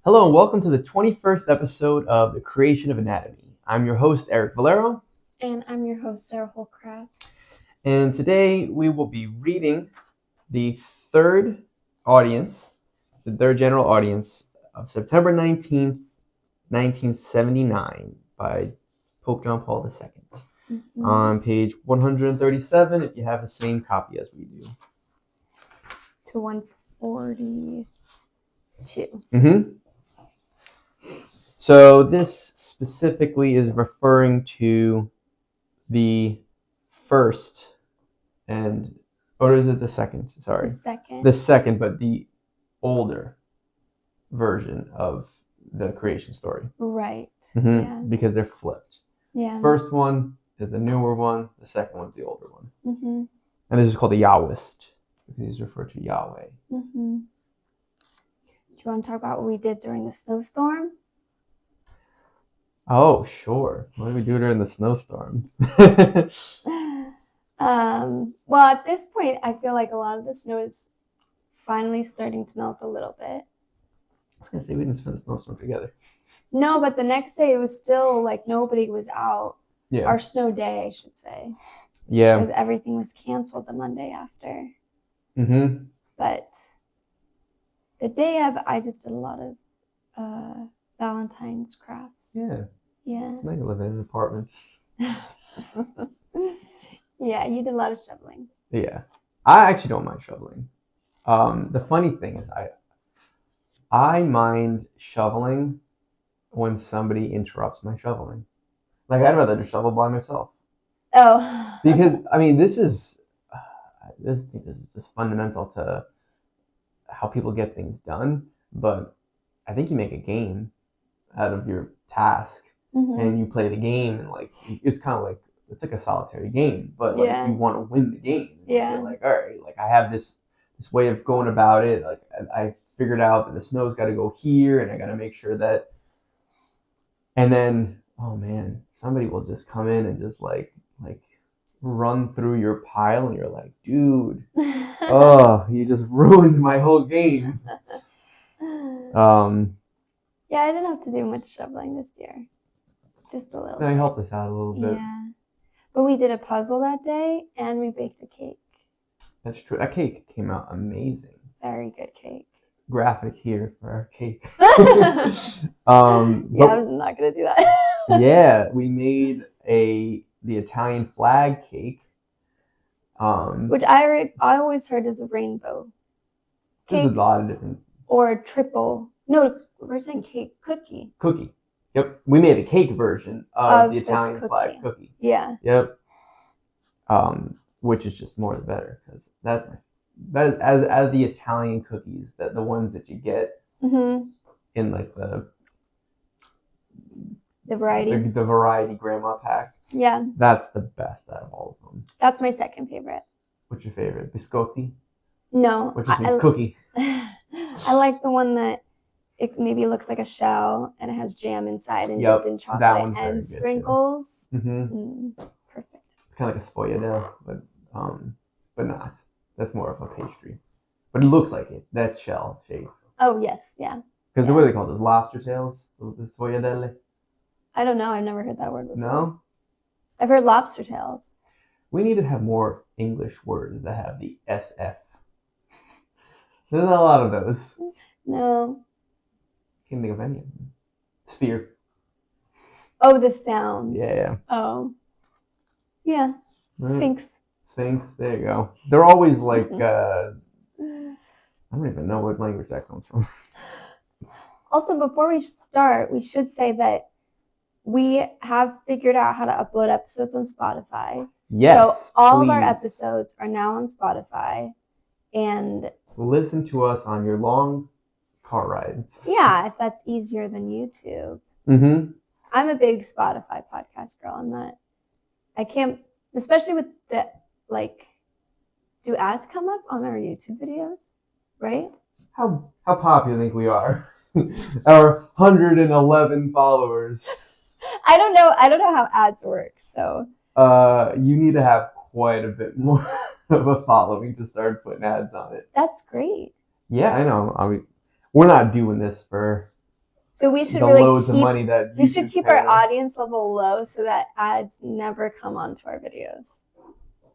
Hello and welcome to the 21st episode of The Creation of Anatomy. I'm your host, Eric Valero. And I'm your host, Sarah Holcraft. And today we will be reading the third general audience of September 19th, 1979 by Pope John Paul II. On page 137, if you have the same copy as we do. To 142. So this specifically is referring to the first or is it the second? Sorry. The second, but the older version of the creation story. Right. Yeah. Because they're flipped. Yeah. First one is the newer one. The second one's the older one. And this is called the Yahwist, because he's referred to Yahweh. Do you want to talk about what we did during the snowstorm? Oh, sure. What did we do during the snowstorm? Well, at this point, I feel like a lot of the snow is finally starting to melt a little bit. I was going to say we didn't spend the snowstorm together. No, but the next day it was still like nobody was out. Yeah. Our snow day, I should say. Yeah. Because everything was canceled the Monday after. But the day of, I just did a lot of Valentine's crafts. Yeah. Yeah. It's nice to live in an apartment. Yeah, you did a lot of shoveling. Yeah. I actually don't mind shoveling. The funny thing is I mind shoveling when somebody interrupts my shoveling. Like, I'd rather just shovel by myself. Oh. Because, I mean, this is just fundamental to how people get things done. But I think you make a game out of your task. And you play the game, and like it's kind of like it's like a solitary game, but like you want to win the game. Yeah. You're like, all right, like I have this way of going about it. Like I figured out that the snow's got to go here, and I got to make sure that. And then, oh man, somebody will just come in and just like run through your pile, and you're like, dude, oh, you just ruined my whole game. Yeah, I didn't have to do much shoveling this year. Just a little. No, you helped us out a little bit. Yeah. But we did a puzzle that day, and we baked a cake. That's true. That cake came out amazing. Very good cake. Graphic here for our cake. Yeah, I'm not going to do that. Yeah, we made the Italian flag cake. Which I always heard is a rainbow cake. There's a lot of different. Or a triple. No, we're saying cake. Cookie. Yep. We made a cake version of the Italian flag cookie. Yeah. Yep. Which is just more the better, because that is as the Italian cookies, that the ones that you get in like the variety grandma pack. Yeah. That's the best out of all of them. That's my second favorite. What's your favorite? Biscotti? No. Which just means cookie. I like the one that it maybe looks like a shell and it has jam inside and dipped in chocolate and sprinkles. Perfect. It's kind of like a sfogliatelle, but not. That's more of a pastry. But it looks like it. That's shell shape. Oh yes, yeah. Because what do they call those? Lobster tails? The sfogliatelle? I don't know. I've never heard that word before. No? I've heard lobster tails. We need to have more English words that have the SF. There's not a lot of those. No. Can't think of any of them. Sphere. Oh, the sound. Yeah. Oh. Yeah. Right. Sphinx. There you go. They're always like, I don't even know what language that comes from. Also, before we start, we should say that we have figured out how to upload episodes on Spotify. Yes. So all of our episodes are now on Spotify. And listen to us on your long car rides. Yeah, if that's easier than YouTube. I'm a big Spotify podcast girl. I can't, especially with the, do ads come up on our YouTube videos? Right? How popular do you think we are? Our 111 followers. I don't know how ads work, so. You need to have quite a bit more of a following to start putting ads on it. That's great. Yeah, I know. I mean, we're not doing this for So we should the really loads of money that we should YouTube's keep paying our us. audience level low so that ads never come onto our videos,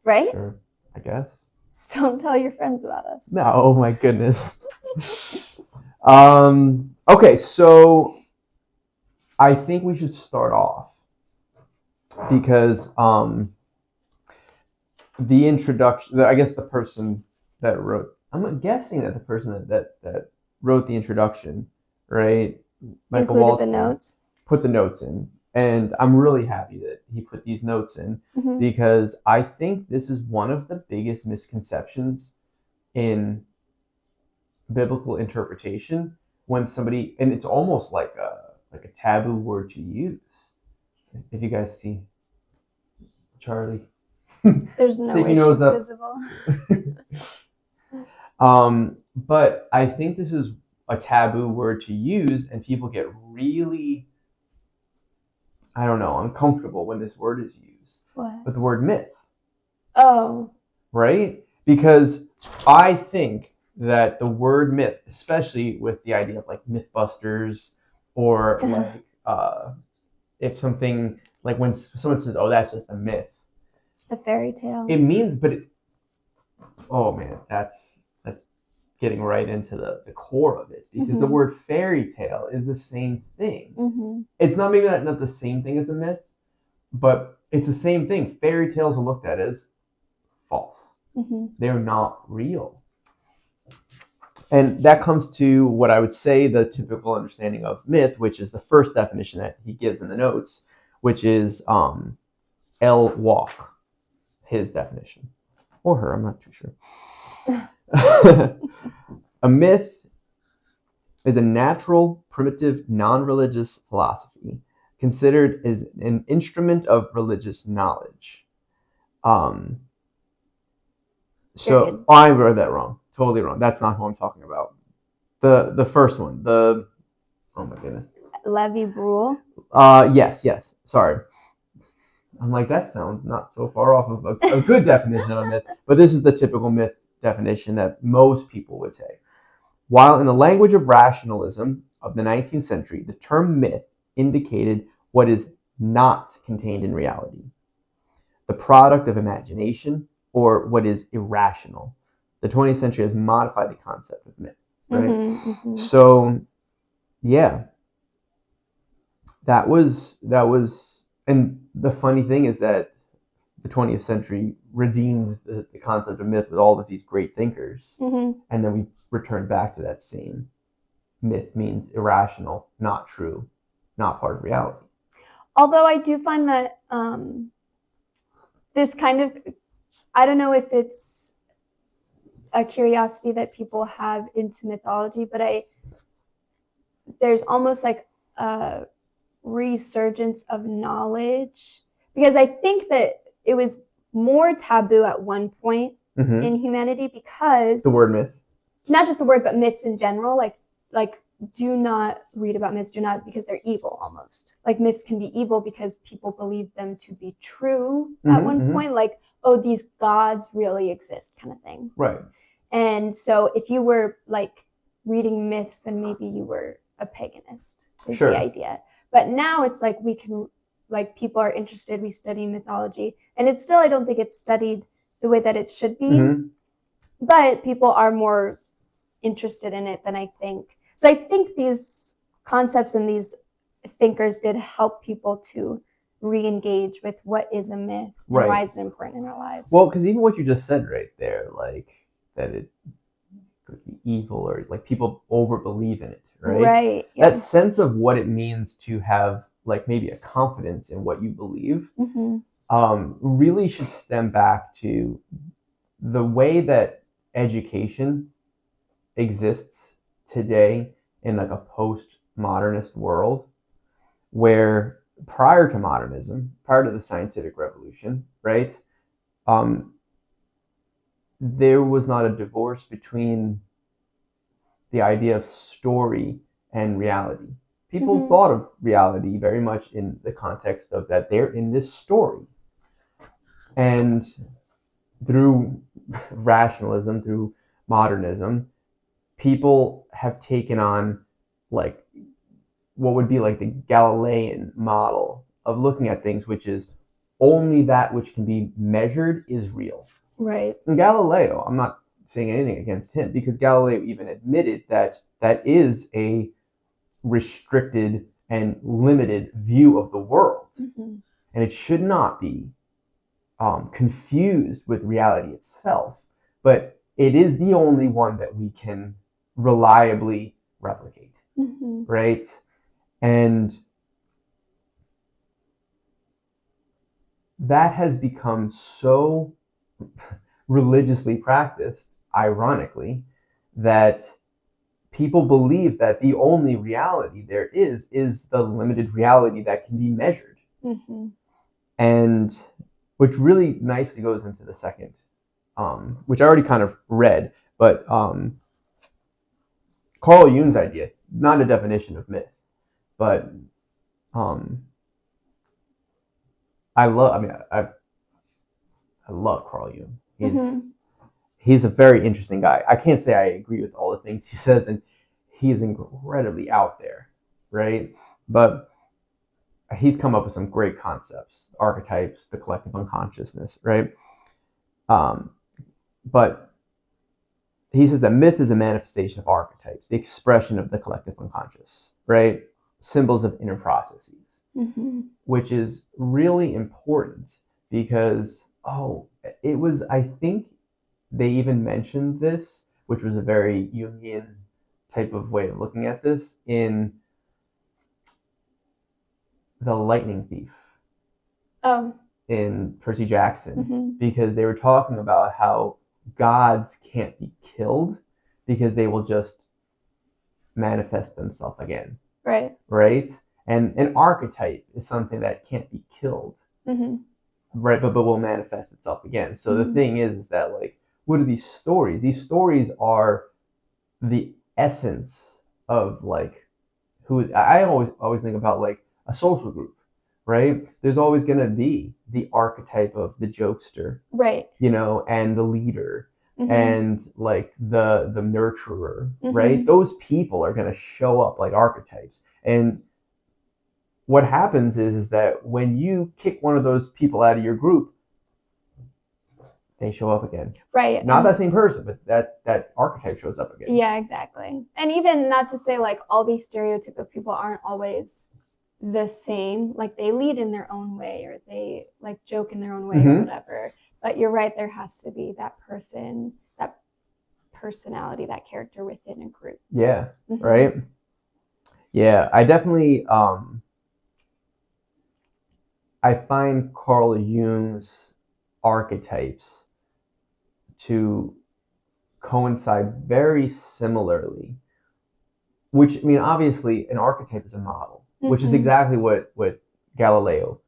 right? Sure, I guess. So don't tell your friends about us. No, oh my goodness. Okay, so I think we should start off because the introduction, I guess the person that wrote, I'm guessing that the person that wrote the introduction, right, Michael Included the Walton, notes. put the notes in. And I'm really happy that he put these notes in because I think this is one of the biggest misconceptions in biblical interpretation when somebody, and it's almost like a taboo word to use. If you guys see Charlie, there's no way nose she's up. visible. But I think this is a taboo word to use, and people get really, I don't know, uncomfortable when this word is used. What? But the word myth. Oh. Right? Because I think that the word myth, especially with the idea of like Mythbusters, or like if something, like when someone says, oh, that's just a myth. A fairy tale. It means, but oh man, that's getting right into the core of it, because the word fairy tale is the same thing. It's not maybe not the same thing as a myth, but it's the same thing. Fairy tales are looked at as false. They're not real. And that comes to what I would say the typical understanding of myth, which is the first definition that he gives in the notes, which is L. Walk, his definition. Or her, I'm not too sure. A myth is a natural, primitive, non-religious philosophy considered as an instrument of religious knowledge. So I read that wrong. Totally wrong. That's not who I'm talking about. The first one. Oh my goodness. Levi Brule. Yes. Sorry. I'm like, that sounds not so far off of a good definition of a myth, but this is the typical myth definition that most people would say. While in the language of rationalism of the 19th century, the term myth indicated what is not contained in reality, the product of imagination, or what is irrational. The 20th century has modified the concept of myth, right? So, yeah, that was, and the funny thing is that the 20th century redeemed the concept of myth with all of these great thinkers, and then we returned back to that same myth means irrational, not true, not part of reality. Although I do find that this kind of, I don't know if it's a curiosity that people have into mythology, but there's almost like a resurgence of knowledge, because I think that it was more taboo at one point in humanity, because the word myth, not just the word, but myths in general, like do not read about myths, do not, because they're evil almost. Like myths can be evil because people believe them to be true at one point, like, oh, these gods really exist kind of thing. Right. And so if you were like reading myths, then maybe you were a paganist, is the idea. But now it's like we can, like, people are interested, we study mythology, and it's still, I don't think it's studied the way that it should be, but people are more interested in it than I think. So I think these concepts and these thinkers did help people to re-engage with what is a myth and why is it important in our lives. Well, because even what you just said right there, like that it could be evil, or like people overbelieve in it, right? Yeah. That sense of what it means to have like maybe a confidence in what you believe really should stem back to the way that education exists today in like a post-modernist world, where prior to modernism, prior to the scientific revolution, right, there was not a divorce between the idea of story and reality. People thought of reality very much in the context of that they're in this story. And through rationalism, through modernism, people have taken on like what would be like the Galilean model of looking at things, which is only that which can be measured is real. Right. And Galileo, I'm not saying anything against him, because Galileo even admitted that that is a restricted and limited view of the world. Mm-hmm. And it should not be confused with reality itself. But it is the only one that we can reliably replicate, Mm-hmm. right? And that has become so religiously practiced, ironically, that people believe that the only reality there is the limited reality that can be measured. Mm-hmm. And which really nicely goes into the second, which I already kind of read, but Carl Jung's idea, not a definition of myth, but I love Carl Jung. He's a very interesting guy. I can't say I agree with all the things he says, and he is incredibly out there, right? But he's come up with some great concepts, archetypes, the collective unconsciousness, right? But he says that myth is a manifestation of archetypes, the expression of the collective unconscious, right? Symbols of inner processes, which is really important because, I think they even mentioned this, which was a very Jungian type of way of looking at this in The Lightning Thief. Oh. In Percy Jackson, because they were talking about how gods can't be killed because they will just manifest themselves again. Right. Right? And an archetype is something that can't be killed. Right, but will manifest itself again. So the thing is that, like, what are these stories? These stories are the essence of, like, who I always think about, like, a social group, right? There's always going to be the archetype of the jokester, right? And the leader, and like the nurturer, right? Those people are going to show up like archetypes. And what happens is that when you kick one of those people out of your group, they show up again. Right. Not that same person, but that archetype shows up again. Yeah, exactly. And even not to say like all these stereotypical people aren't always the same. Like they lead in their own way, or they like joke in their own way, or whatever. But you're right, there has to be that person, that personality, that character within a group. Yeah. Right. Yeah, I definitely I find Carl Jung's archetypes to coincide very similarly, which, I mean, obviously an archetype is a model, which is exactly what Galileo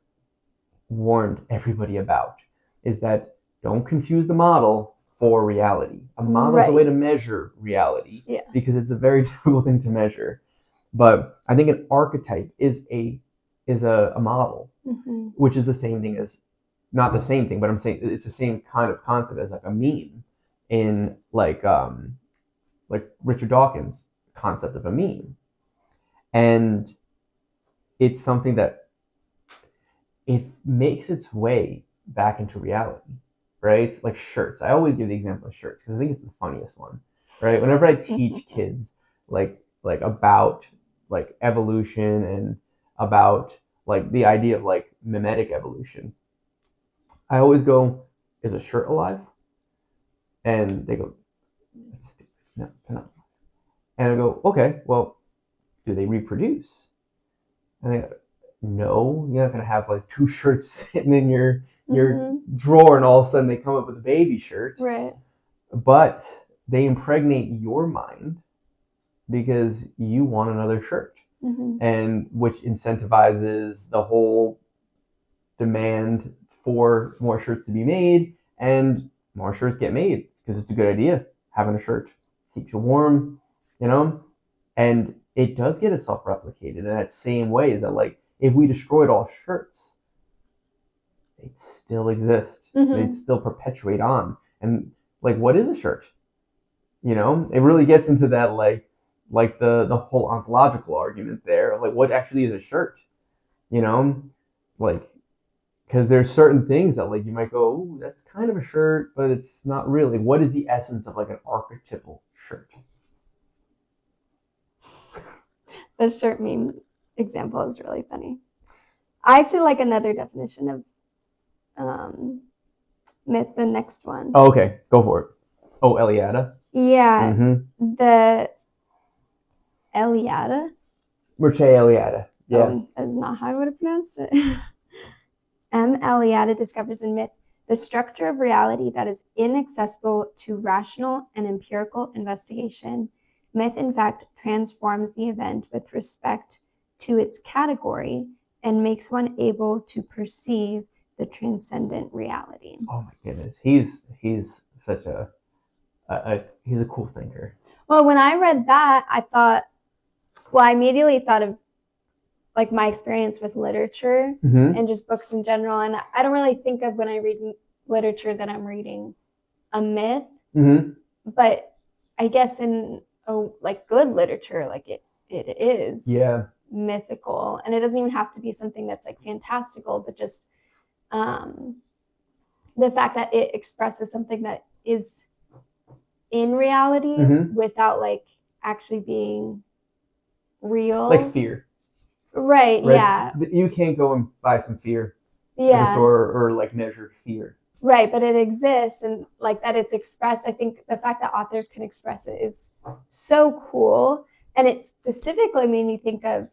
warned everybody about, is that don't confuse the model for reality. A model is a way to measure reality, because it's a very difficult thing to measure. But I think an archetype is a model, which is the same thing as, not the same thing, but I'm saying it's the same kind of concept as like a meme in like Richard Dawkins' concept of a meme. And it's something that it makes its way back into reality, right? Like shirts. I always give the example of shirts because I think it's the funniest one, right? Whenever I teach kids like about like evolution and about like the idea of like mimetic evolution, I always go, is a shirt alive? And they go, that's stupid. No, they're not. And I go, okay, well, do they reproduce? And they go, no, you're not gonna have like two shirts sitting in your drawer and all of a sudden they come up with a baby shirt. Right. But they impregnate your mind because you want another shirt. And which incentivizes the whole demand for more shirts to be made, and more shirts get made because it's a good idea. Having a shirt keeps you warm, and it does get itself replicated in that same way. Is that, like, if we destroyed all shirts, they'd still exist. They'd still perpetuate on. And like, what is a shirt? It really gets into that, like, like the whole ontological argument there, like what actually is a shirt, you know, like because there's certain things that like you might go, ooh, that's kind of a shirt, but it's not really. What is the essence of like an archetypal shirt? The shirt meme example is really funny. I actually like another definition of myth, the next one. Oh, okay, go for it. Oh, Eliada. Yeah, the Eliada. Mircea Eliade. Yeah. Oh, that's not how I would have pronounced it. M. Eliade discovers in myth the structure of reality that is inaccessible to rational and empirical investigation. Myth, in fact, transforms the event with respect to its category and makes one able to perceive the transcendent reality. Oh my goodness, he's such he's a cool thinker. Well, when I read that, I immediately thought of like my experience with literature and just books in general. And I don't really think of when I read literature that I'm reading a myth, but I guess in like good literature, like it is mythical, and it doesn't even have to be something that's like fantastical, but just the fact that it expresses something that is in reality without like actually being real, like fear. Right, yeah. You can't go and buy some fear at a store or like measure fear. Right, but it exists, and like that it's expressed. I think the fact that authors can express it is so cool, and it specifically made me think of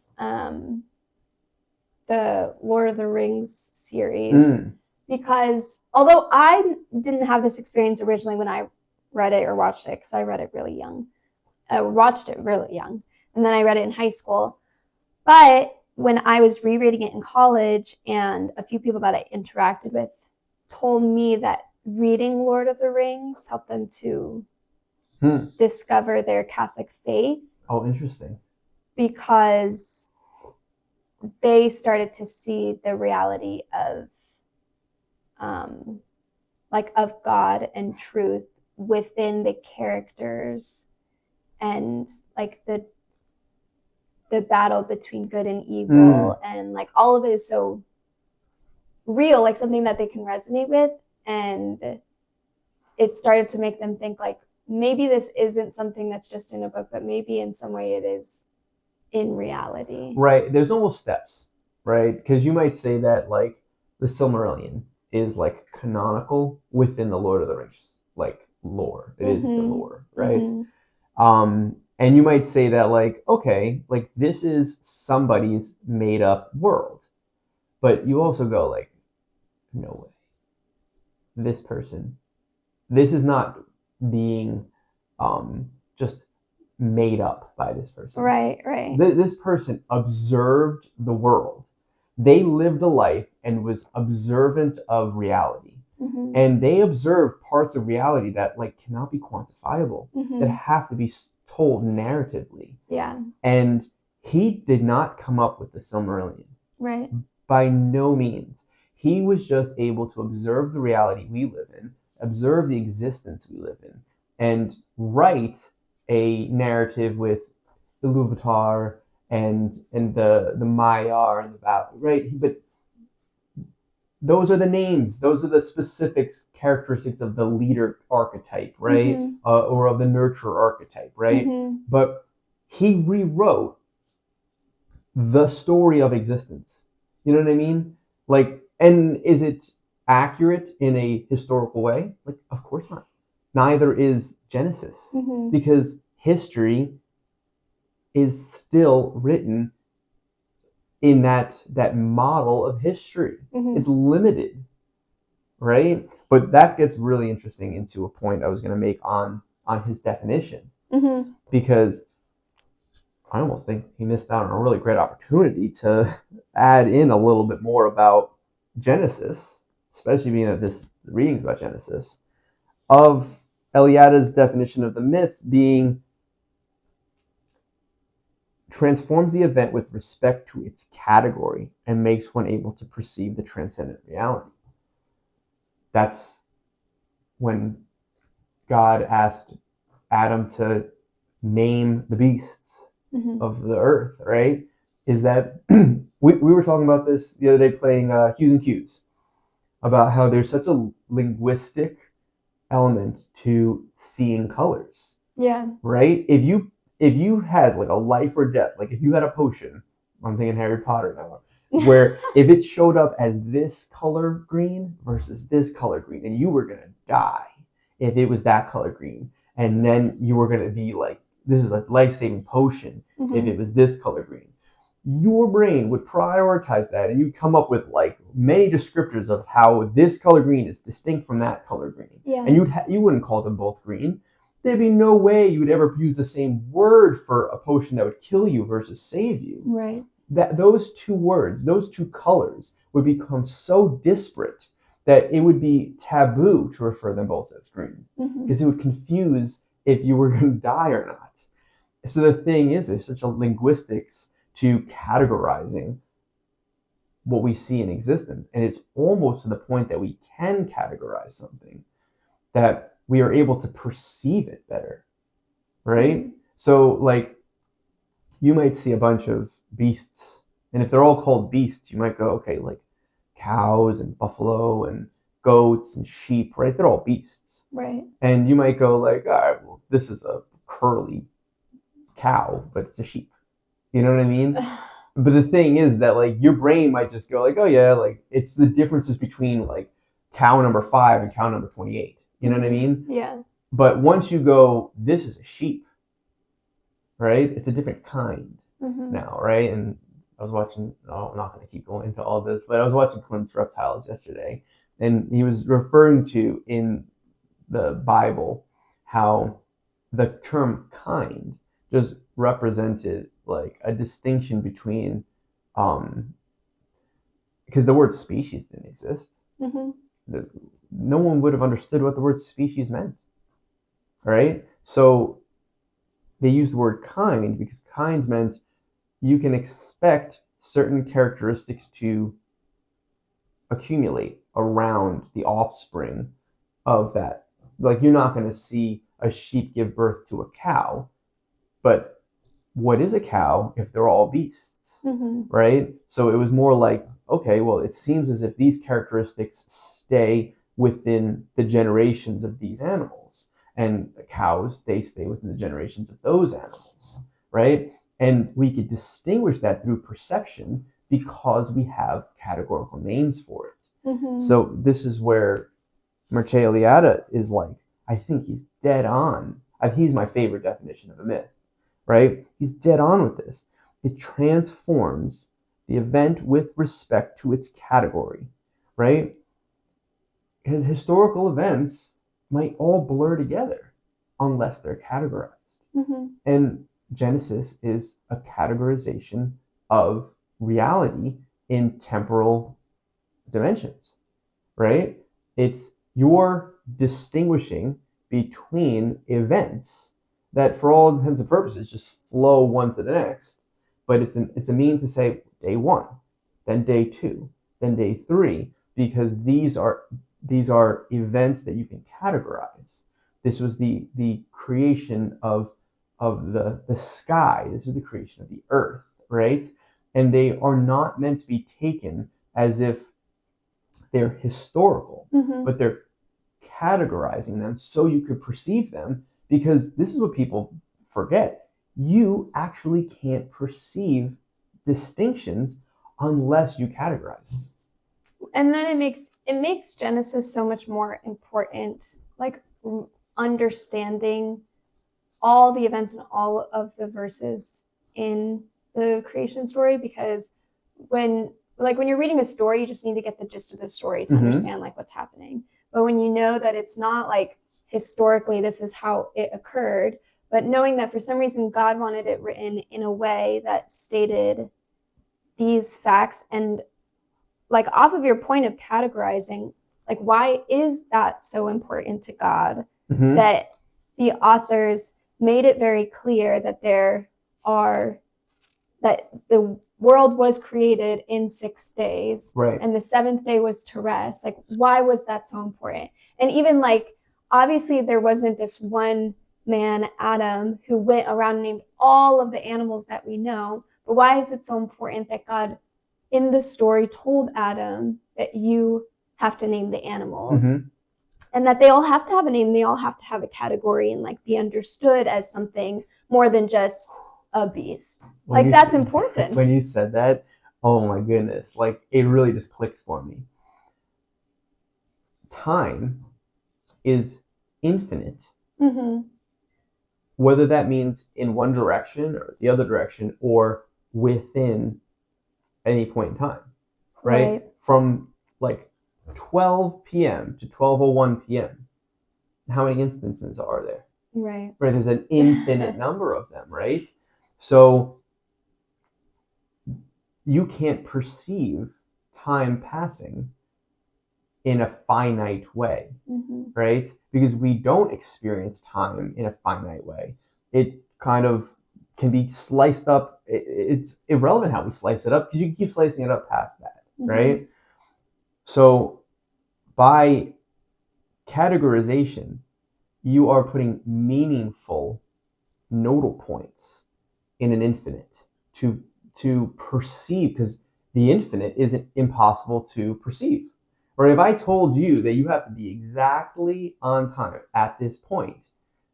the Lord of the Rings series, because although I didn't have this experience originally when I read it or watched it, because I read it really young, watched it really young, and then I read it in high school. But when I was rereading it in college, and a few people that I interacted with told me that reading Lord of the Rings helped them to discover their Catholic faith. Oh, interesting. Because they started to see the reality of of God and truth within the characters, and like the battle between good and evil, and like all of it is so real, like something that they can resonate with. And it started to make them think like maybe this isn't something that's just in a book, but maybe in some way it is in reality. Right. There's almost steps, right? Because you might say that like the Silmarillion is like canonical within the Lord of the Rings like lore. It is the lore, right? And you might say that like, okay, like this is somebody's made up world. But you also go like, no way. This is not being just made up by this person. Right. This person observed the world. They lived a life and was observant of reality. And they observed parts of reality that like cannot be quantifiable, that have to be told narratively. Yeah. And he did not come up with the Silmarillion. Right. By no means. He was just able to observe the reality we live in, observe the existence we live in, and write a narrative with Iluvatar and the Maiar and the Val, right? But those are the names. Those are the specific characteristics of the leader archetype, right? Or of the nurturer archetype, right? But he rewrote the story of existence. You know what I mean? Like, and is it accurate in a historical way? Like, of course not. Neither is Genesis, because history is still written in that model of history. It's limited, right? But that gets really interesting into a point I was going to make on his definition, because I almost think he missed out on a really great opportunity to add in a little bit more about Genesis, especially being that this reading's about Genesis, of Eliada's definition of the myth being transforms the event with respect to its category and makes one able to perceive the transcendent reality. That's when God asked Adam to name the beasts. of the earth, right? Is that we were talking about this the other day playing Hughes and Cues, about how there's such a linguistic element to seeing colors. Yeah. Right? If you had like a life or death, like if you had a potion, I'm thinking Harry Potter now, where if it showed up as this color green versus this color green, and you were gonna die if it was that color green, and then you were gonna be like, this is a life-saving potion if it was this color green. Your brain would prioritize that, and you'd come up with like many descriptors of how this color green is distinct from that color green. Yeah. And you wouldn't call them both green. There'd be no way you would ever use the same word for a potion that would kill you versus save you. Right. That those two words, those two colors would become so disparate that it would be taboo to refer them both as green, because it would confuse if you were going to die or not. So the thing is, there's such a linguistics to categorizing what we see in existence, and it's almost to the point that we can categorize something that we are able to perceive it better, right? So like you might see a bunch of beasts, and if they're all called beasts, you might go, okay, like cows and buffalo and goats and sheep, right? They're all beasts. Right. And you might go like, all right, well, this is a curly cow, but it's a sheep. You know what I mean? But the thing is that like your brain might just go like, oh yeah, like it's the differences between like cow number 5 and cow number 28. You know what I mean? Yeah. But once you go, this is a sheep, right? It's a different kind now, right? And I was watching, no, I'm not going to keep going into all this, but I was watching Clint's Reptiles yesterday, and he was referring to in the Bible how the term kind just represented like a distinction between, because the word species didn't exist. No one would have understood what the word species meant, right? So they used the word kind because kind meant you can expect certain characteristics to accumulate around the offspring of that. Like you're not going to see a sheep give birth to a cow, but what is a cow if they're all beasts, right? So it was more like, okay, well, it seems as if these characteristics stay within the generations of these animals, and the cows, they stay within the generations of those animals, right? And we could distinguish that through perception because we have categorical names for it. So this is where Mircea Eliade is like, I think he's dead on. He's my favorite definition of a myth, right? He's dead on with this. It transforms the event with respect to its category, right? His historical events might all blur together unless they're categorized. And Genesis is a categorization of reality in temporal dimensions, right? It's you're distinguishing between events that for all intents and purposes just flow one to the next, but it's a means to say day 1, then day 2, then day 3, because these are events that you can categorize. This was the creation of the sky. This is the creation of the earth, right? And they are not meant to be taken as if they're historical, but they're categorizing them so you could perceive them, because this is what people forget. You actually can't perceive distinctions unless you categorize them. And then it makes Genesis so much more important, like understanding all the events and all of the verses in the creation story, because when you're reading a story, you just need to get the gist of the story to understand like what's happening. But when you know that it's not like historically this is how it occurred, but knowing that for some reason God wanted it written in a way that stated these facts, and like off of your point of categorizing, like why is that so important to God, that the authors made it very clear that that the world was created in 6 days, right? And the 7th day was to rest. Like, why was that so important? And even like, obviously there wasn't this one man, Adam, who went around and named all of the animals that we know. But why is it so important that God in the story told Adam that you have to name the animals? Mm-hmm. And that they all have to have a name, they all have to have a category and like be understood as something more than just a beast. Like that's important. When you said that, oh my goodness, like it really just clicked for me. Time is infinite. Mm-hmm. Whether that means in one direction or the other direction or within any point in time, right? From like 12 p.m. to 12:01 p.m. How many instances are there? Right. There's an infinite number of them, right? So you can't perceive time passing in a finite way, mm-hmm. right? Because we don't experience time in a finite way. It kind of can be sliced up. It's irrelevant how we slice it up because you can keep slicing it up past that, mm-hmm. right? So by categorization, you are putting meaningful nodal points in an infinite to perceive, because the infinite isn't impossible to perceive. Or if I told you that you have to be exactly on time at this point,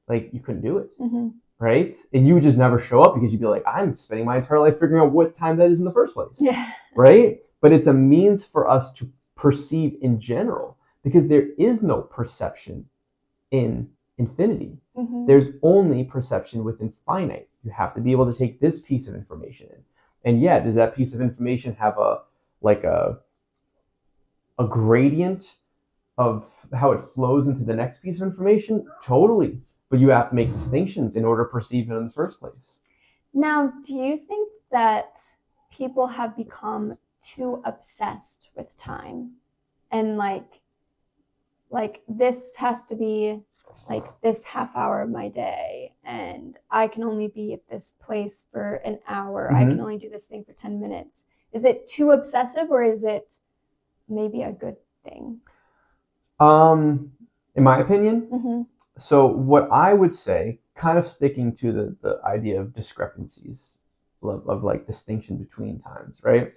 like you couldn't do it, mm-hmm. right? And you would just never show up because you'd be like, I'm spending my entire life figuring out what time that is in the first place, yeah. right? But it's a means for us to perceive in general, because there is no perception in infinity. Mm-hmm. There's only perception within finite. You have to be able to take this piece of information in. And yet, does that piece of information have a gradient of how it flows into the next piece of information? Totally. But you have to make distinctions in order to perceive it in the first place. Now, do you think that people have become too obsessed with time? And like this has to be like this half hour of my day, and I can only be at this place for an hour. Mm-hmm. I can only do this thing for 10 minutes. Is it too obsessive, or is it maybe a good thing? In my opinion, mm-hmm. So what I would say, kind of sticking to the idea of discrepancies, of like distinction between times, right?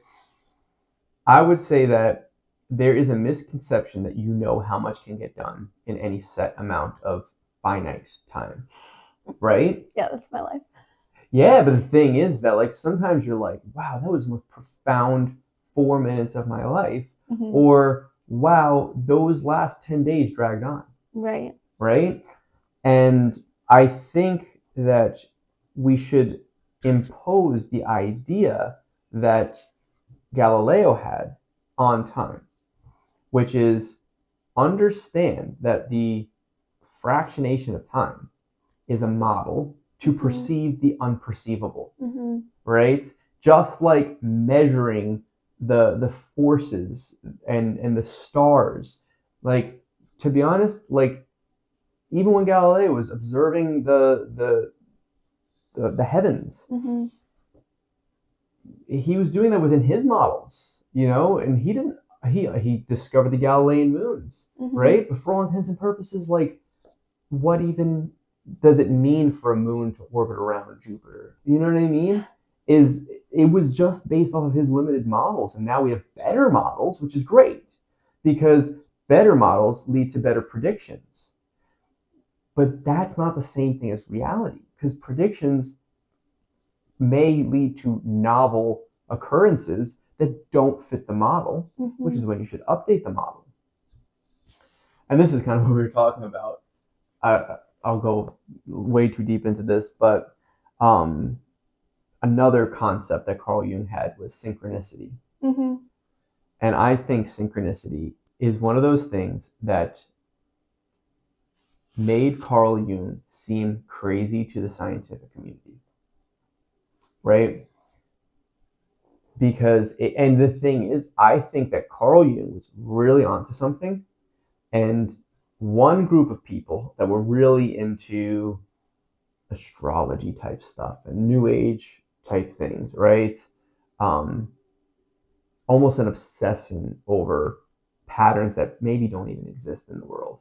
I would say that there is a misconception that you know how much can get done in any set amount of finite time, right? Yeah, that's my life. Yeah, but the thing is that like sometimes you're like, wow, that was the most profound 4 minutes of my life, mm-hmm. or wow, those last 10 days dragged on. Right. Right? And I think that we should impose the idea that Galileo had on time, which is understand that the fractionation of time is a model to perceive the unperceivable, mm-hmm. right? Just like measuring the forces and the stars. Like, to be honest, like even when Galileo was observing the heavens, mm-hmm. he was doing that within his models, and he discovered the Galilean moons, mm-hmm. right? But for all intents and purposes, like, what even does it mean for a moon to orbit around Jupiter? You know what I mean? It was just based off of his limited models, and now we have better models, which is great, because better models lead to better predictions. But that's not the same thing as reality, because predictions may lead to novel occurrences that don't fit the model, mm-hmm. which is when you should update the model. And this is kind of what we were talking about. I'll go way too deep into this, but another concept that Carl Jung had was synchronicity. Mm-hmm. And I think synchronicity is one of those things that made Carl Jung seem crazy to the scientific community, right? Because and the thing is, I think that Carl Jung was really onto something, and one group of people that were really into astrology type stuff and new age type things, right? Almost an obsession over patterns that maybe don't even exist in the world,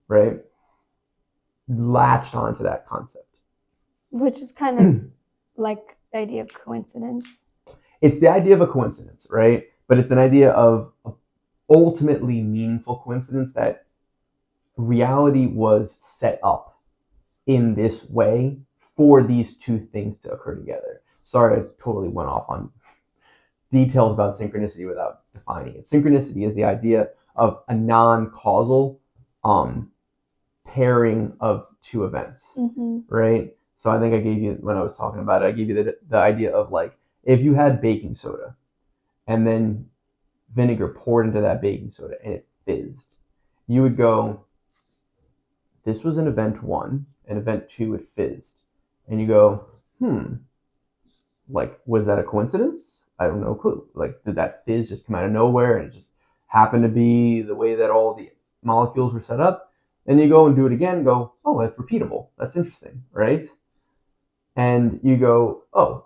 right? latched onto that concept. Which is kind of like the idea of coincidence. It's the idea of a coincidence, right? But it's an idea of ultimately meaningful coincidence, that reality was set up in this way for these two things to occur together. Sorry, I totally went off on details about synchronicity without defining it. Synchronicity is the idea of a non-causal pairing of two events, right? So I think I gave you, when I was talking about it, I gave you the idea of like, if you had baking soda and then vinegar poured into that baking soda and it fizzed, you would go, this was an event 1, and event 2 it fizzed. And you go, like, was that a coincidence? I have no clue. Like, did that fizz just come out of nowhere and it just happened to be the way that all the molecules were set up? And you go and do it again and go, oh, that's repeatable. That's interesting, right? And you go, oh,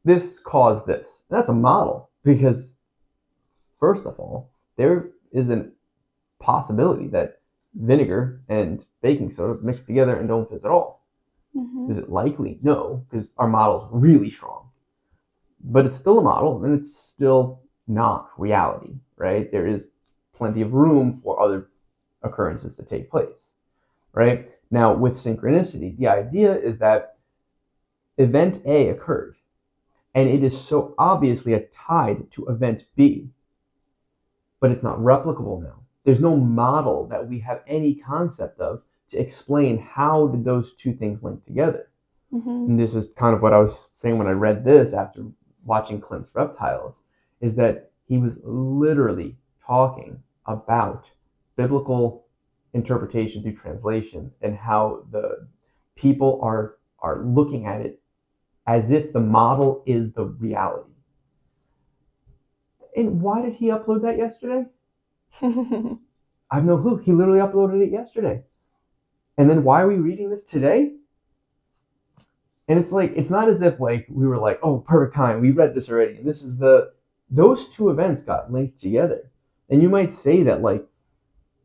this caused this. And that's a model, because first of all, there is a possibility that vinegar and baking soda mix together and don't fizz at all. Is it likely? No, because our model is really strong. But it's still a model, and it's still not reality, right? There is plenty of room for other occurrences to take place, right? Now, with synchronicity, the idea is that event A occurred, and it is so obviously tied to event B, but it's not replicable now. There's no model that we have any concept of to explain how did those two things link together. And this is kind of what I was saying when I read this after watching Clint's Reptiles, is that he was literally talking about biblical interpretation through translation and how the people are looking at it as if the model is the reality. And why did he upload that yesterday? I have no clue. He literally uploaded it yesterday. And then why are we reading this today? And it's like, it's not as if like we were like, oh, perfect time, we read this already. And this is those two events got linked together. And you might say that like,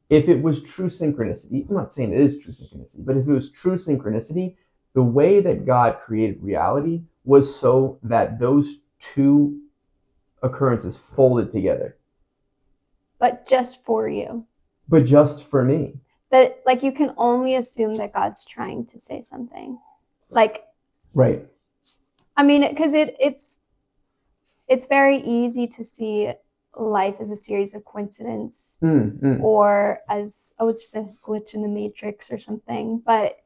if it was true synchronicity, I'm not saying it is true synchronicity, but if it was true synchronicity, the way that God created reality was so that those two occurrences folded together. But just for you. But just for me. That like you can only assume that God's trying to say something. Like, right. I mean, because it's very easy to see life as a series of coincidence, or as, oh, it's just a glitch in the matrix or something. But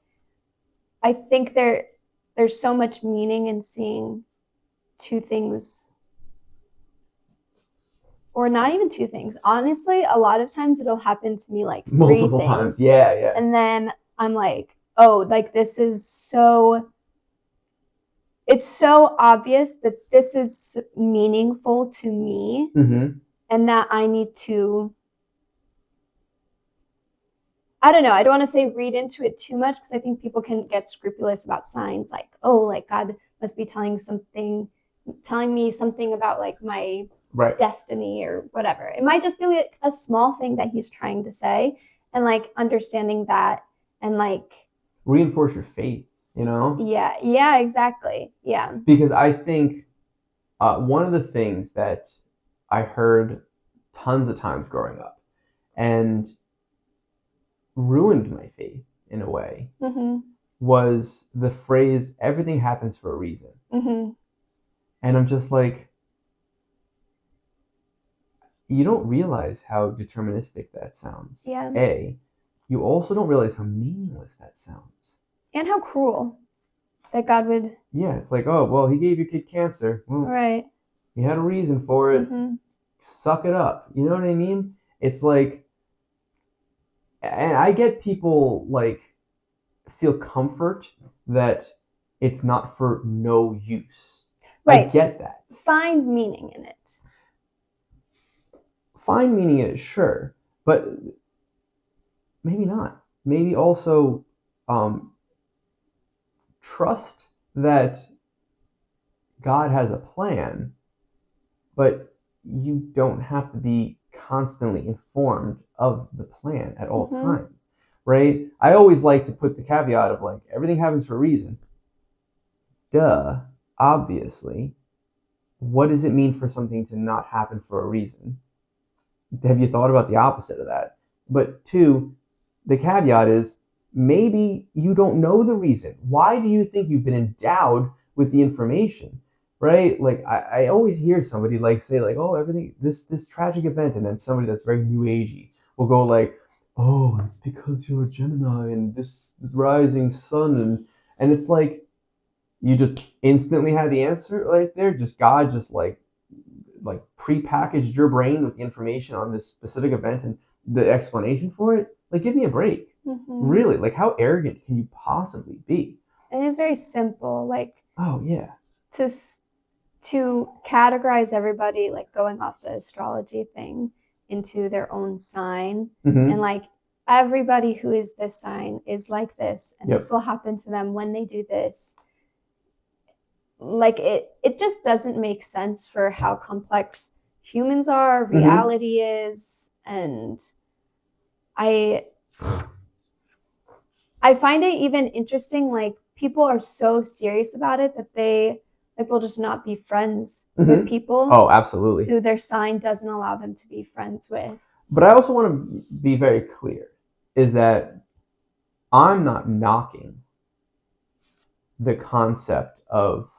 I think there's so much meaning in seeing two things, or not even two things. Honestly, a lot of times it'll happen to me like multiple times. Yeah. And then I'm like, oh, like this is so, it's so obvious that this is meaningful to me, and that I need to, I don't know, I don't want to say read into it too much, because I think people can get scrupulous about signs, like, oh, like God must be telling me something about like my destiny or whatever. It might just be like a small thing that he's trying to say, and like understanding that and like reinforce your faith, you know? Yeah, exactly. Yeah. Because I think one of the things that I heard tons of times growing up and ruined my faith in a way was the phrase, everything happens for a reason. And I'm just like, you don't realize how deterministic that sounds. Yeah. You also don't realize how meaningless that sounds. And how cruel that God would. Yeah, it's like, oh, well, he gave your kid cancer. Well, right. He had a reason for it. Suck it up. You know what I mean? It's like, and I get people like feel comfort that it's not for no use. Right. I get that. Find meaning in it. Find meaning in it, sure. But maybe not. Maybe also trust that God has a plan, but you don't have to be constantly informed of the plan at all times. right? I always like to put the caveat of like, everything happens for a reason. Duh, obviously. What does it mean for something to not happen for a reason? Have you thought about the opposite of that? But two, the caveat is maybe you don't know the reason. Why do you think you've been endowed with the information? Right? Like I always hear somebody like say like, oh, everything this tragic event, and then somebody that's very new agey will go like, oh, it's because you're a Gemini and this rising sun, and it's like you just instantly had the answer right there. Just God just like pre-packaged your brain with the information on this specific event and the explanation for it. Like, give me a break. Really, like, how arrogant can you possibly be? It is very simple. Like, oh yeah, to categorize everybody, like going off the astrology thing, into their own sign, and like everybody who is this sign is like this, and this will happen to them when they do this. Like it just doesn't make sense for how complex humans are, reality is, and I find it even interesting, like people are so serious about it that they like will just not be friends with people. Oh, absolutely. Who their sign doesn't allow them to be friends with. But I also want to be very clear is that I'm not knocking the concept of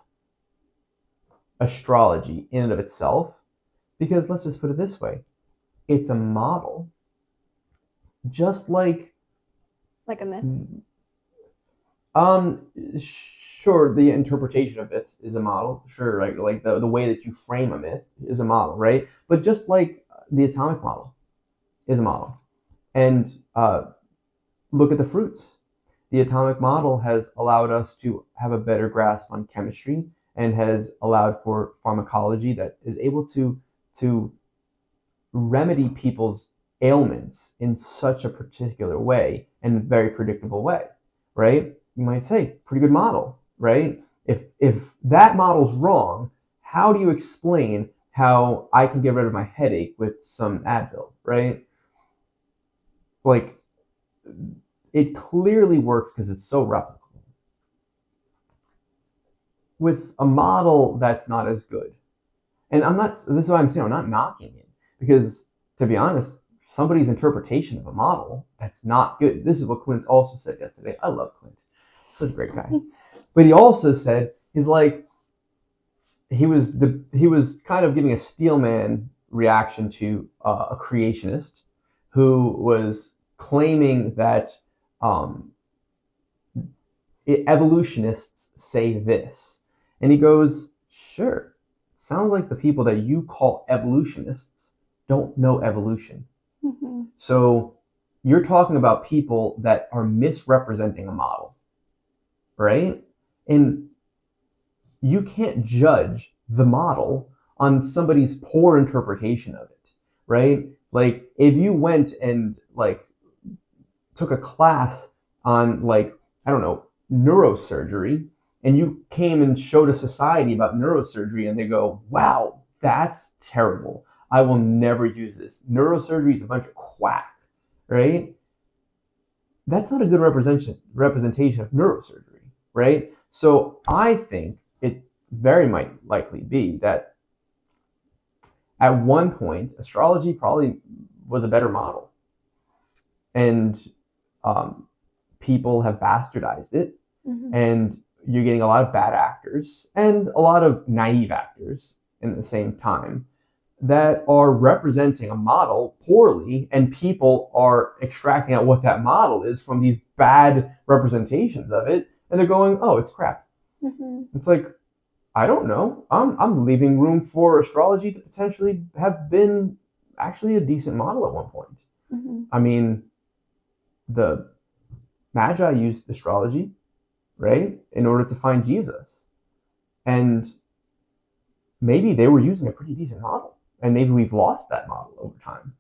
astrology in and of itself, because let's just put it this way, it's a model, just like a myth. Sure, the interpretation of it is a model, sure, right? Like the way that you frame a myth is a model, right? But just like the atomic model is a model, and look at the fruits. The atomic model has allowed us to have a better grasp on chemistry and has allowed for pharmacology that is able to remedy people's ailments in such a particular way and very predictable way, right? You might say, pretty good model, right? If that model's wrong, how do you explain how I can get rid of my headache with some Advil, right? Like, it clearly works because it's so replicable. With a model that's not as good, and this is what I'm saying, I'm not knocking it, because to be honest, somebody's interpretation of a model that's not good. This is what Clint also said yesterday. I love Clint. Such a great guy. But he also said, he's like, he was kind of giving a steelman reaction to a creationist who was claiming that evolutionists say this. And he goes, sure, sounds like the people that you call evolutionists don't know evolution. So you're talking about people that are misrepresenting a model, right? And you can't judge the model on somebody's poor interpretation of it, right? Like, if you went and like took a class on, like, I don't know, neurosurgery, and you came and showed a society about neurosurgery and they go, wow, that's terrible, I will never use this, neurosurgery is a bunch of quack, right? That's not a good representation of neurosurgery, right? So I think it very might likely be that at one point astrology probably was a better model, and people have bastardized it, and you're getting a lot of bad actors and a lot of naive actors in the same time that are representing a model poorly, and people are extracting out what that model is from these bad representations of it, and they're going, oh, it's crap. It's like, I don't know, I'm leaving room for astrology to potentially have been actually a decent model at one point. I mean, the Magi used astrology, right, in order to find Jesus. And maybe they were using a pretty decent model, and maybe we've lost that model over time.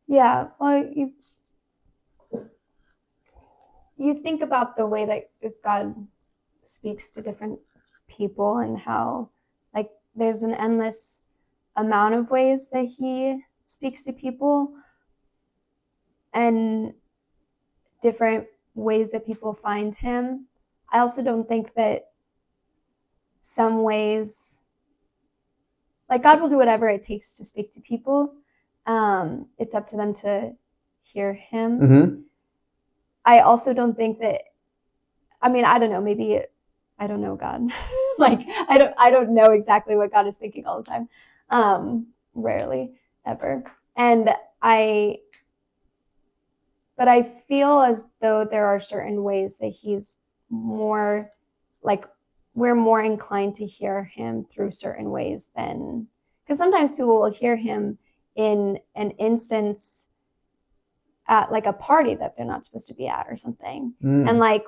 Yeah, well, you think about the way that God speaks to different people and how, like, there's an endless amount of ways that he speaks to people, and different ways that people find him. I also don't think that some ways, like God will do whatever it takes to speak to people. It's up to them to hear him. Mm-hmm. I also don't think that, I mean, I don't know, maybe I don't know God. Like I don't know exactly what God is thinking all the time. Rarely, ever. And but I feel as though there are certain ways that he's more like we're more inclined to hear him through certain ways than, because sometimes people will hear him in an instance at like a party that they're not supposed to be at or something. And like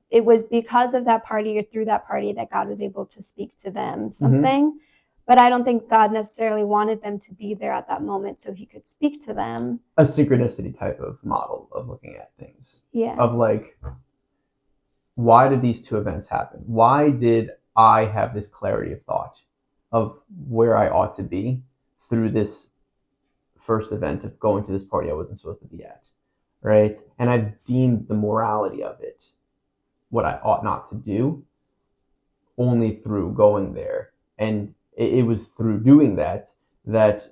it was because of that party or through that party that God was able to speak to them something. But I don't think God necessarily wanted them to be there at that moment so he could speak to them. A synchronicity type of model of looking at things. Yeah. Of like, why did these two events happen? Why did I have this clarity of thought of where I ought to be through this first event of going to this party I wasn't supposed to be at, right? And I've deemed the morality of it, what I ought not to do, only through going there. And it was through doing that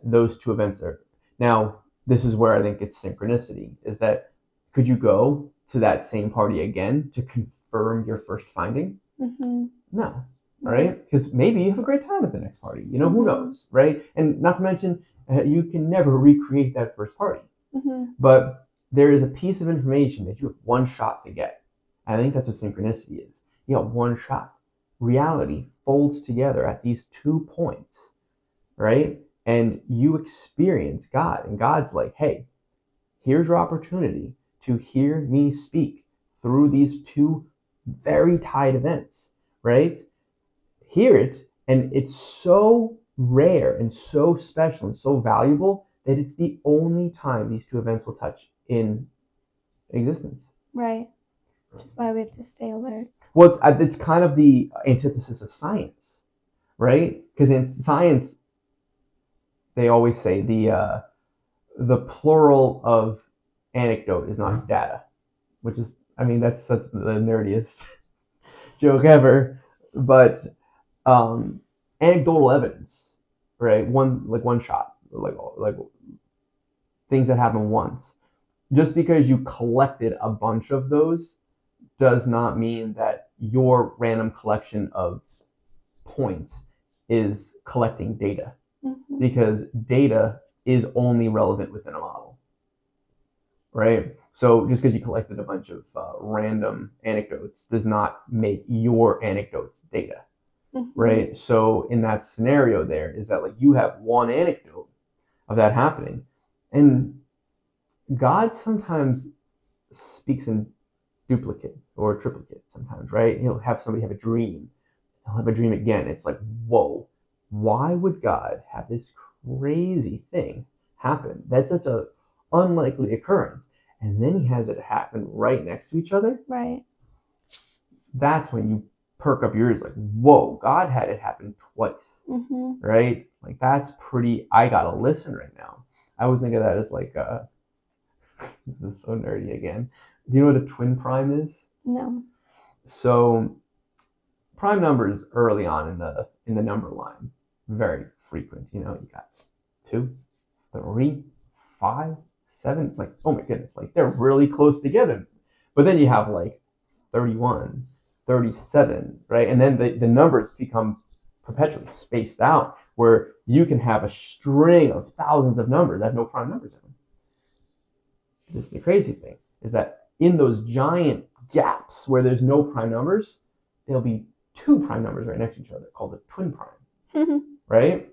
those two events are. Now, this is where I think it's synchronicity, is that could you go to that same party again to confirm your first finding? Mm-hmm. No, right? Because maybe you have a great time at the next party. You know, who knows, right? And not to mention, you can never recreate that first party. But there is a piece of information that you have one shot to get. I think that's what synchronicity is. You got one shot. Reality folds together at these 2 points, right? And you experience God, and God's like, hey, here's your opportunity to hear me speak through these 2 very tied events, right? Hear it, and it's so rare and so special and so valuable that it's the only time these 2 events will touch in existence. Right. Which is why we have to stay alert. Well, it's kind of the antithesis of science, right? Because in science, they always say the plural of anecdote is not data, which is, I mean, that's the nerdiest joke ever. But anecdotal evidence, right? One shot, like things that happen once. Just because you collected a bunch of those does not mean that your random collection of points is collecting data, because data is only relevant within a model, right? So just because you collected a bunch of random anecdotes does not make your anecdotes data, right? So in that scenario, there is that like you have one anecdote of that happening, and God sometimes speaks in duplicate or triplicate sometimes, right? He'll have somebody have a dream. He'll have a dream again. It's like, whoa, why would God have this crazy thing happen? That's such an unlikely occurrence. And then he has it happen right next to each other. Right. That's when you perk up your ears like, whoa, God had it happen twice, right? Like that's pretty, I gotta listen right now. I always think of that as like, this is so nerdy again. Do you know what a twin prime is? No. So prime numbers early on in the number line, very frequent. You know, you got 2, 3, 5, 7. It's like, oh my goodness, like they're really close together. But then you have like 31, 37, right? And then the numbers become perpetually spaced out, where you can have a string of thousands of numbers that have no prime numbers in them. This is the crazy thing, is that in those giant gaps where there's no prime numbers, there'll be 2 prime numbers right next to each other called a twin prime, right?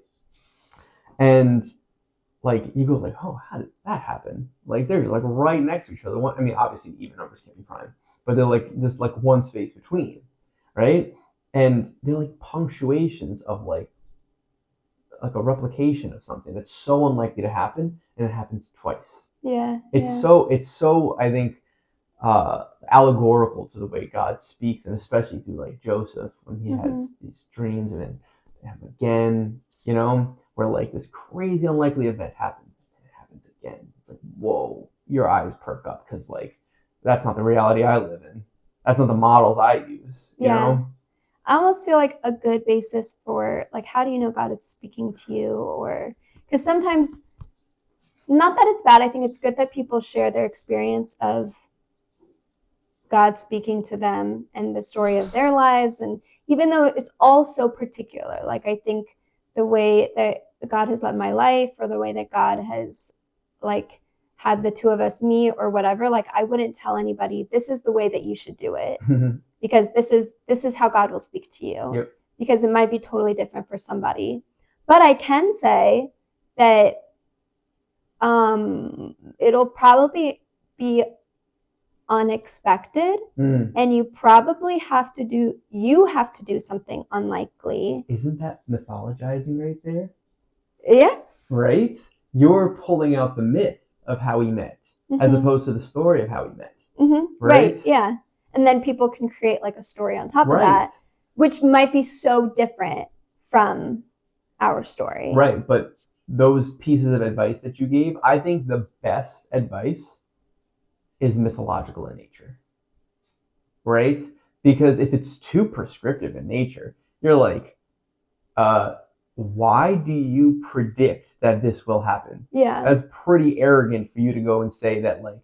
And like you go like, oh, how does that happen? Like they're like right next to each other. I mean, obviously even numbers can't be prime, but they're like just like one space between, right? And they're like punctuations of like a replication of something that's so unlikely to happen, and it happens twice. Yeah. It's so I think allegorical to the way God speaks, and especially through like Joseph when he has these dreams, and then again, you know, where like this crazy unlikely event happens, and it happens again. It's like, whoa, your eyes perk up because like that's not the reality I live in. That's not the models I use, you know? I almost feel like a good basis for, like, how do you know God is speaking to you? Or, because sometimes, not that it's bad, I think it's good that people share their experience of God speaking to them and the story of their lives. And even though it's all so particular, like, I think the way that God has led my life, or the way that God has, like, had the two of us meet or whatever, like, I wouldn't tell anybody this is the way that you should do it, because this is how God will speak to you. Yep. Because it might be totally different for somebody. But I can say that it'll probably be unexpected, and you probably have to do something unlikely. Isn't that mythologizing right there? Yeah. Right? You're pulling out the myth of how we met, as opposed to the story of how we met. Right? Yeah. And then people can create like a story on top of that, which might be so different from our story. Right. But those pieces of advice that you gave, I think the best advice is mythological in nature. Right? Because if it's too prescriptive in nature, you're like, why do you predict that this will happen? Yeah. That's pretty arrogant for you to go and say that, like,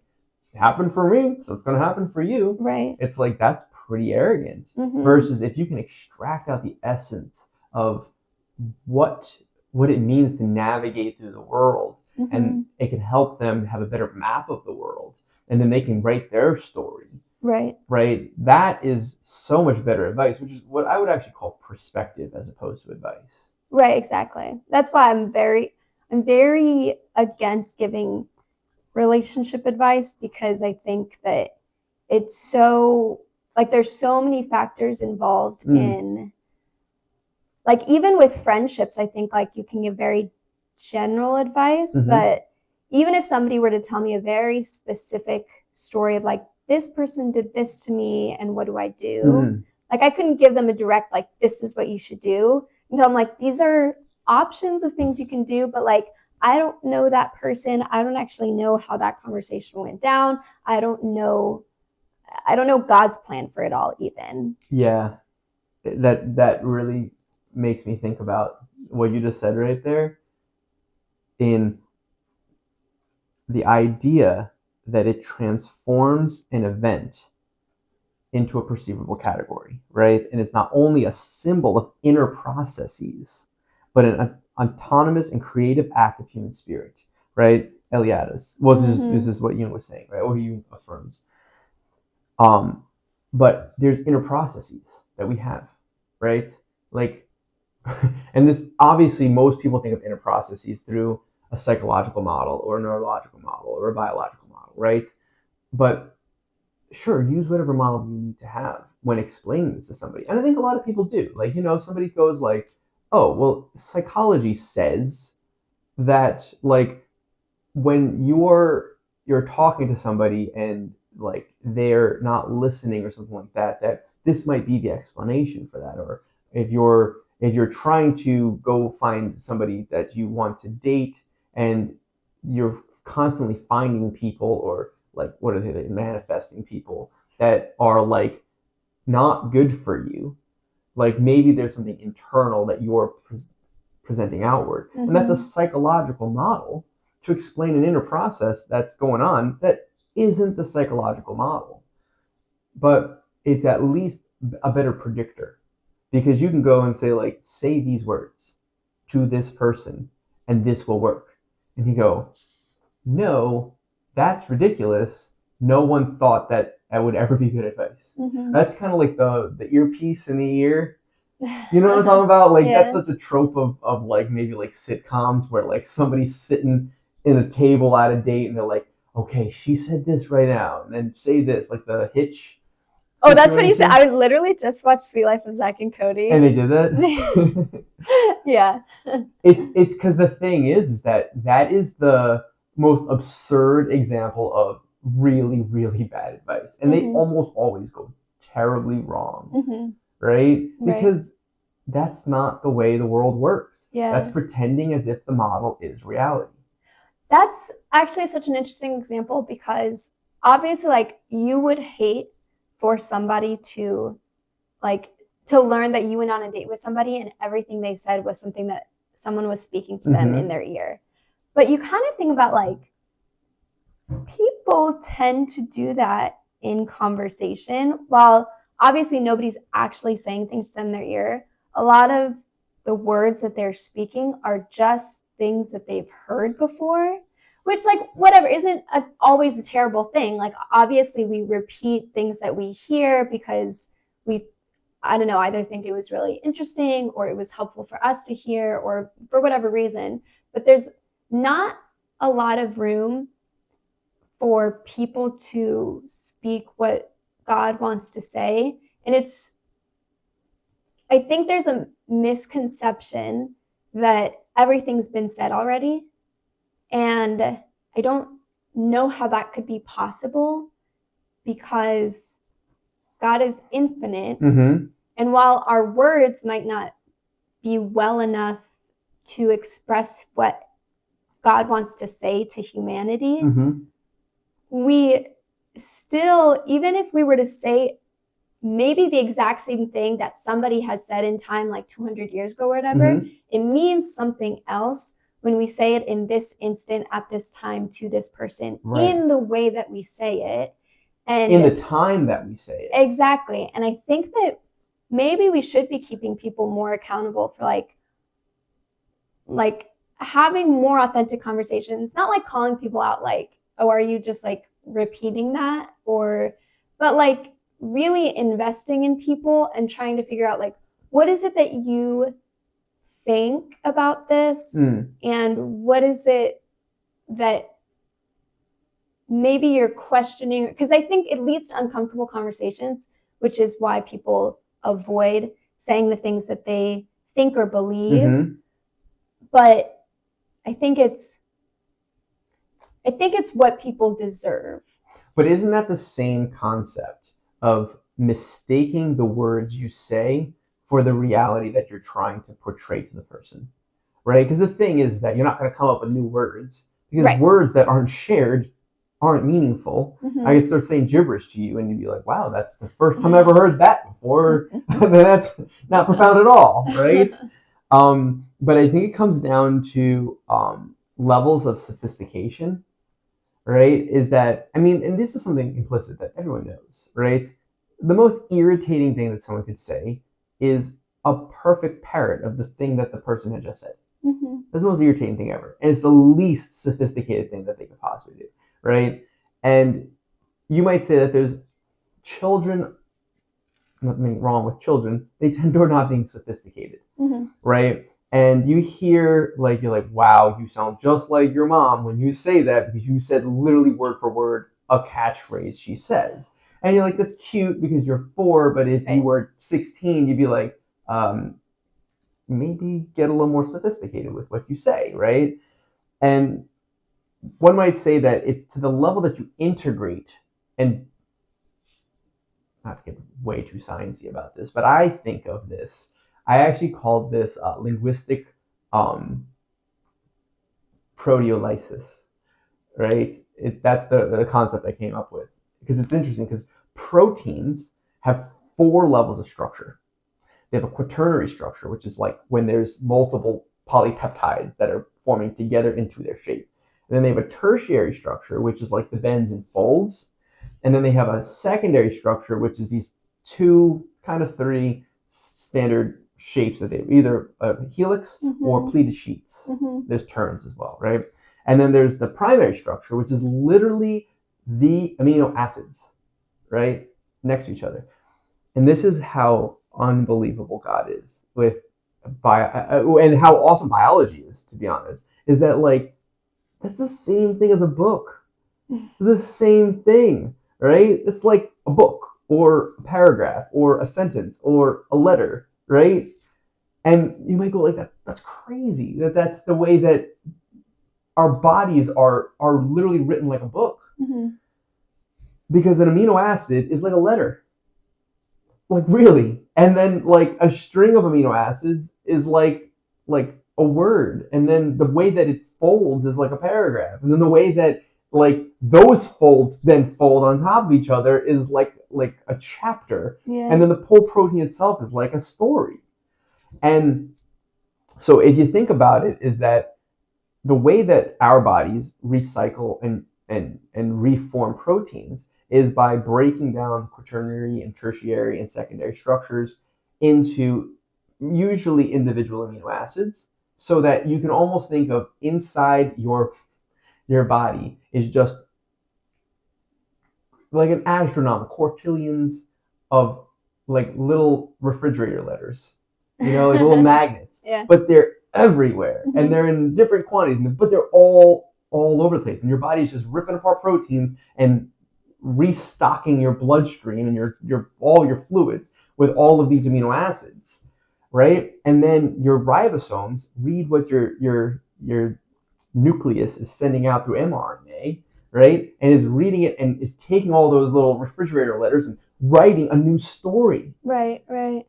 it happened for me, so it's going to happen for you. Right. It's like, that's pretty arrogant. Versus if you can extract out the essence of what it means to navigate through the world, and it can help them have a better map of the world, and then they can write their story. Right. That is so much better advice, which is what I would actually call perspective as opposed to advice. Right, exactly. That's why I'm very against giving relationship advice, because I think that it's so, like, there's so many factors involved in, like, even with friendships, I think, like, you can give very general advice, but even if somebody were to tell me a very specific story of, like, this person did this to me and what do I do? Like, I couldn't give them a direct, like, this is what you should do. Until I'm like, these are options of things you can do, but, like, I don't know that person. I don't actually know how that conversation went down. I don't know God's plan for it all, even. Yeah. That really makes me think about what you just said right there, in the idea that it transforms an event into a perceivable category, right? And it's not only a symbol of inner processes, but an autonomous and creative act of human spirit, right? Eliades. Well, this is what Jung was saying, right? Or Jung affirms. But there's inner processes that we have, right? Like, and this, obviously, most people think of inner processes through a psychological model or a neurological model or a biological model, right? But sure, use whatever model you need to have when explaining this to somebody. And I think a lot of people do. Like, somebody goes like, oh, well, psychology says that, like, when you're talking to somebody and, like, they're not listening or something like that, that this might be the explanation for that. Or if you're trying to go find somebody that you want to date and you're constantly finding people, or, like, what are they, manifesting people that are, like, not good for you, like, maybe there's something internal that you're presenting outward. And that's a psychological model to explain an inner process that's going on that isn't the psychological model. But it's at least a better predictor, because you can go and say, like, say these words to this person and this will work. And you go, no, that's ridiculous. No one thought that would ever be good advice. That's kind of like the earpiece in the ear. You know what I'm talking about? Like, that's such a trope of like, maybe like sitcoms where, like, somebody's sitting in a table at a date and they're like, okay, she said this right now, and then say this, like the Hitch. Oh, that's what you said. I literally just watched Sweet Life of Zach and Cody. And they did that? Yeah. It's because the thing is that is the most absurd example of really, really bad advice. And they almost always go terribly wrong. Right? Because that's not the way the world works. That's pretending as if the model is reality. That's actually such an interesting example, because obviously, like, you would hate for somebody to, like, to learn that you went on a date with somebody and everything they said was something that someone was speaking to them in their ear. But you kind of think about, like, people tend to do that in conversation. While obviously nobody's actually saying things to them in their ear, a lot of the words that they're speaking are just things that they've heard before, which, like, whatever, isn't always a terrible thing. Like, obviously we repeat things that we hear because we, I don't know, either think it was really interesting or it was helpful for us to hear or for whatever reason. But there's not a lot of room for people to speak what God wants to say. And I think there's a misconception that everything's been said already. And I don't know how that could be possible because God is infinite. And while our words might not be well enough to express what God wants to say to humanity, we still, even if we were to say maybe the exact same thing that somebody has said in time, like 200 years ago or whatever, it means something else when we say it in this instant, at this time, to this person, in the way that we say it. And in the time that we say it. Exactly. And I think that maybe we should be keeping people more accountable for like having more authentic conversations, not like calling people out like, oh, are you just like repeating that? But like really investing in people and trying to figure out like, what is it that you think about this? And what is it that maybe you're questioning? Because I think it leads to uncomfortable conversations, which is why people avoid saying the things that they think or believe. But I think it's what people deserve. But isn't that the same concept of mistaking the words you say for the reality that you're trying to portray to the person? Right? Because the thing is that you're not going to come up with new words, because words that aren't shared aren't meaningful. I could start saying gibberish to you and you'd be like, wow, that's the first time I ever heard that before. That's not profound at all, right? But I think it comes down to levels of sophistication, right? Is that, I mean, and this is something implicit that everyone knows, right? The most irritating thing that someone could say is a perfect parrot of the thing that the person had just said. That's the most irritating thing ever. And it's the least sophisticated thing that they could possibly do, right? And you might say that there's children, nothing wrong with children, they tend toward not being sophisticated, right? And you hear, like, you're like, wow, you sound just like your mom when you say that, because you said literally word for word a catchphrase she says. And you're like, that's cute because you're 4, but if you were 16, you'd be like, maybe get a little more sophisticated with what you say, right? And one might say that it's to the level that you integrate, and not to get way too sciencey about this, but I think of this, I actually called this linguistic proteolysis, right? That's the concept I came up with, because it's interesting because proteins have 4 levels of structure. They have a quaternary structure, which is like when there's multiple polypeptides that are forming together into their shape. And then they have a tertiary structure, which is like the bends and folds. And then they have a secondary structure, which is these 2, kind of 3 standard shapes that they have, either a helix or pleated sheets. There's turns as well, right? And then there's the primary structure, which is literally the amino acids, right, next to each other. And this is how unbelievable God is with and how awesome biology is, to be honest, is that like that's the same thing as a book. The same thing, right? It's like a book or a paragraph or a sentence or a letter, right? And you might go like, that's crazy. That's the way that our bodies are literally written like a book. Because an amino acid is like a letter. Like, really. And then like a string of amino acids is like a word. And then the way that it folds is like a paragraph. And then the way that like those folds then fold on top of each other is like a chapter. Yeah. And then the whole protein itself is like a story. And so if you think about it, is that the way that our bodies recycle and reform proteins is by breaking down quaternary and tertiary and secondary structures into usually individual amino acids, so that you can almost think of inside your body is just like an astronomical quadrillions of like little refrigerator letters, like little magnets. Yeah. But they're everywhere, and they're in different quantities, but they're all over the place. And your body is just ripping apart proteins and restocking your bloodstream and your all your fluids with all of these amino acids, right? And then your ribosomes read what your nucleus is sending out through mRNA, right? And is reading it and is taking all those little refrigerator letters and writing a new story. Right.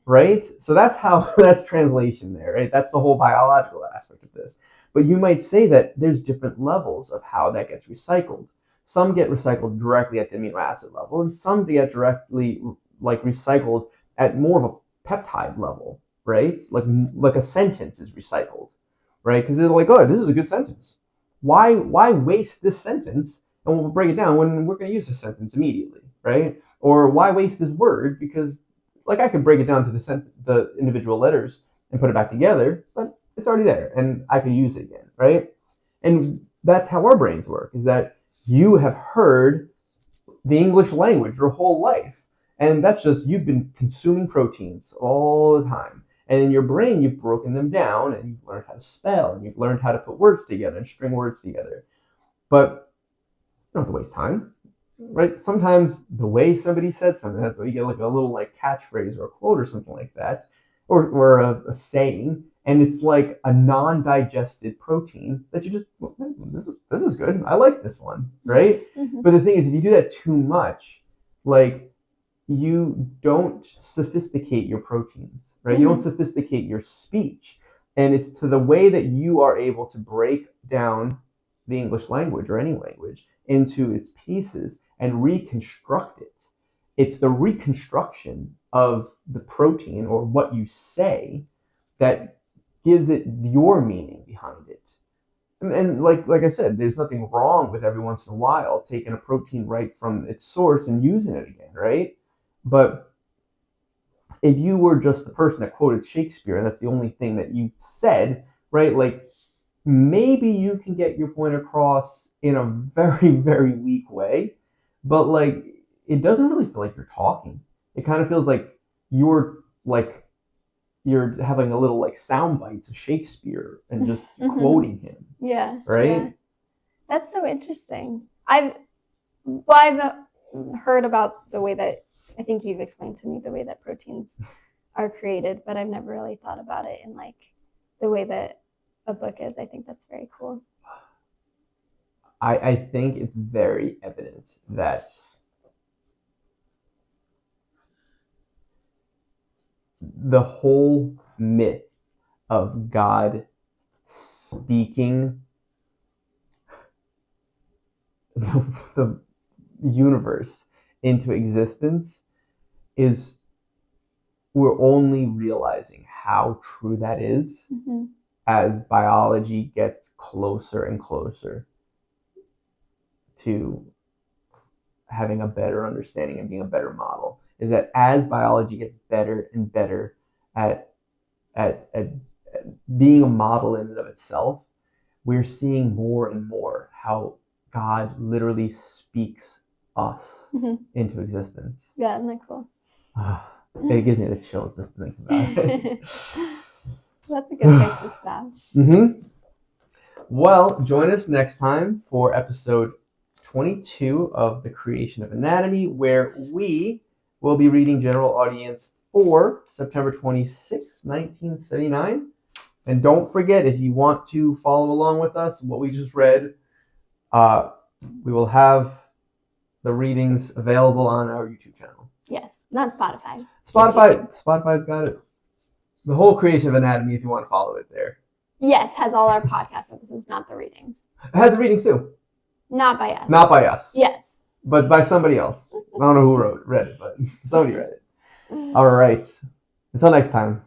Right? So that's how that's translation there, right? That's the whole biological aspect of this. But you might say that there's different levels of how that gets recycled. Some get recycled directly at the amino acid level, and some get directly like recycled at more of a peptide level, right? Like a sentence is recycled, right? Because they're like, oh, this is a good sentence. Why waste this sentence? And we'll break it down when we're going to use this sentence immediately, right? Or why waste this word? Because like I could break it down to the individual letters and put it back together, but it's already there, and I could use it again, right? And that's how our brains work, is that you have heard the English language your whole life, and that's just you've been consuming proteins all the time. And in your brain, you've broken them down, and you've learned how to spell, and you've learned how to put words together and string words together. But you don't have to waste time, right? Sometimes the way somebody said something, that's why you get like a little like catchphrase or a quote or something like that, or a saying, and it's like a non-digested protein that you just, well, this is good. I like this one, right? But the thing is, if you do that too much, like you don't sophisticate your proteins, right? You don't sophisticate your speech. And it's to the way that you are able to break down the English language or any language into its pieces and reconstruct it. It's the reconstruction of the protein or what you say that gives it your meaning behind it. And like I said, there's nothing wrong with every once in a while taking a protein right from its source and using it again, right? But if you were just the person that quoted Shakespeare and that's the only thing that you said, right? Like maybe you can get your point across in a very, very weak way, but like it doesn't really feel like you're talking. It kind of feels like you're having a little like sound bites of Shakespeare and just quoting him. Yeah. Right? Yeah. That's so interesting. I've heard about the way that, I think you've explained to me the way that proteins are created, but I've never really thought about it in like the way that a book is. I think that's very cool. I think it's very evident that the whole myth of God speaking the universe into existence is, we're only realizing how true that is as biology gets closer and closer to having a better understanding and being a better model. Is that as biology gets better and better at being a model in and of itself, we're seeing more and more how God literally speaks us into existence. Yeah, isn't that cool? It gives me the chills just to think about it. That's a good place to stop. Well, join us next time for episode 22 of The Creation of Anatomy, where we will be reading General Audience 4, September 26, 1979. And don't forget, if you want to follow along with us, what we just read, we will have the readings available on our YouTube channel. Yes, not Spotify. Spotify's got it. The whole Creation of Anatomy, if you want to follow it there. Yes, has all our podcast episodes, not the readings. It has the readings too. Not by us. Not by us. Yes. But by somebody else. I don't know who read it, but somebody read it. All right. Until next time.